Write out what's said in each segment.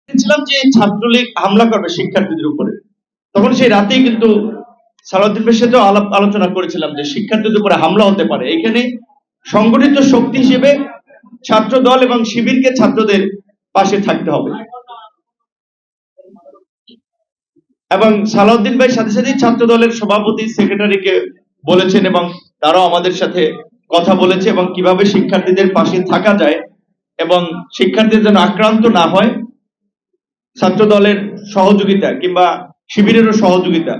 ছিলাম যে ছাত্রলীগ হামলা করবে শিক্ষার্থীদের উপরে, তখন সেই রাতেই কিন্তু সালাউদ্দিন ভাইয়ের সাথেও আলোচনা করেছিলাম যে শিক্ষার্থীদের উপরে হামলা হতে পারে। এখানে সংগঠিত শক্তি হিসেবে ছাত্র দল এবং শিবিরকে ছাত্রদের পাশে থাকতে হবে। এবং সালাউদ্দিন ভাই সাথে সাথেই ছাত্র দলের সভাপতি সেক্রেটারিকে বলেছেন এবং তারাও আমাদের সাথে কথা বলেছে এবং কিভাবে শিক্ষার্থীদের পাশে থাকা যায় এবং শিক্ষার্থীদের যেন আক্রান্ত না হয়, ছাত্র দলের সহযোগিতা কিংবা শিবিরেরও সহযোগিতা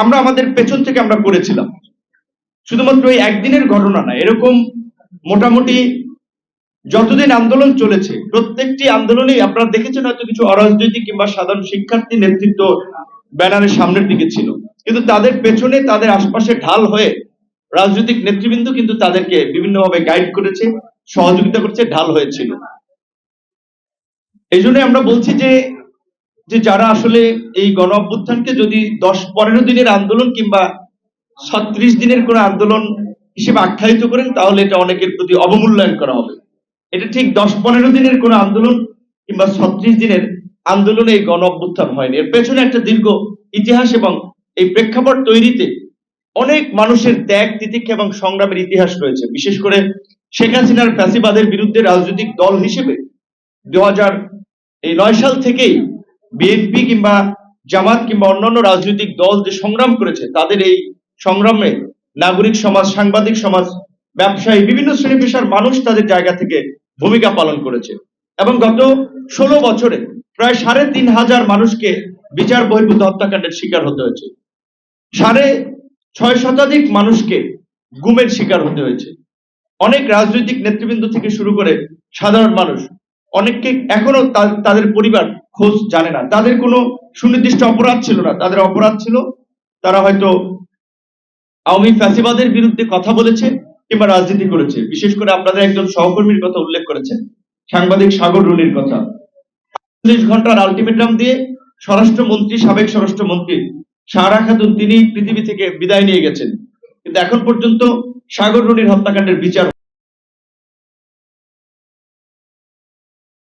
আমরা আমাদের পেছন থেকে আমরা করেছিলাম। শুধুমাত্র এই একদিনের ঘটনা না, এরকম মোটামুটি যতদিন আন্দোলন চলেছে প্রত্যেকটি আন্দোলনেই আপনারা দেখেছেন হয়তো কিছু অরাজনৈতিক কিংবা সাধারণ শিক্ষার্থী নেতৃত্ব ব্যানারের সামনের দিকে ছিল, কিন্তু তাদের পেছনে তাদের আশপাশে ঢাল হয়ে রাজনৈতিক নেতৃবৃন্দ কিন্তু তাদেরকে বিভিন্নভাবে গাইড করেছে, সহযোগিতা করেছে, ঢাল হয়েছিল। এই জন্য আমরা বলছি যে যারা আসলে এই গণ অভ্যুত্থানকে যদি 10-15 দিনের আন্দোলন কিংবা 36 দিনের কোন আন্দোলন হিসেবে আখ্যায়িত করেন তাহলে এটা অনেকের প্রতি অবমূল্যায়ন করা হবে। এটা ঠিক 10-15 দিনের কোন আন্দোলন কিংবা 36 দিনের আন্দোলনে এই গণ অভ্যুত্থান হয়নি। এর পেছনে একটা দীর্ঘ ইতিহাস এবং এই প্রেক্ষাপট তৈরিতে অনেক মানুষের ত্যাগ, তিতিক্ষা এবং সংগ্রামের ইতিহাস রয়েছে। বিশেষ করে শেখ হাসিনার ফ্যাসিবাদের বিরুদ্ধে রাজনৈতিক দল হিসেবে 2009 সাল থেকেই বিএনপি কিংবা জামাত কিংবা অন্যান্য রাজনৈতিক দল যে সংগ্রাম করেছে, তাদের এই সংগ্রামে নাগরিক সমাজ, সাংবাদিক সমাজ, ব্যবসায়ী, বিভিন্ন শ্রেণী পেশার মানুষ তাদের জায়গা থেকে ভূমিকা পালন করেছে এবং গত 16 বছরে প্রায় 3,500 মানুষকে বিচার বহির্ভূত হত্যাকাণ্ডের শিকার হতে হয়েছে। 6.5 শতাধিক মানুষকে গুমের শিকার হতে হয়েছে। অনেক রাজনৈতিক নেতৃবৃন্দ থেকে শুরু করে সাধারণ মানুষ অনেককে এখনো তাদের পরিবার খোঁজ জানে না। তাদের কোনো সুনির্দিষ্ট অপরাধ ছিল না, তাদের অপরাধ ছিল তারা হয়তো আওয়ামী ফ্যাসিবাদের বিরুদ্ধে কথা বলেছে কিংবা রাজনীতি করেছে। বিশেষ করে আপনাদের একজন সহকর্মীর কথা উল্লেখ করেছেন, সাংবাদিক সাগর রুনির কথা। 40 ঘন্টার আলটিমেটাম দিয়ে স্বরাষ্ট্রমন্ত্রী, সাবেক স্বরাষ্ট্রমন্ত্রী সারা খাতুন তিনি পৃথিবী থেকে বিদায় নিয়ে গেছেন, কিন্তু এখন পর্যন্ত সাগর রুনির হত্যাকাণ্ডের বিচার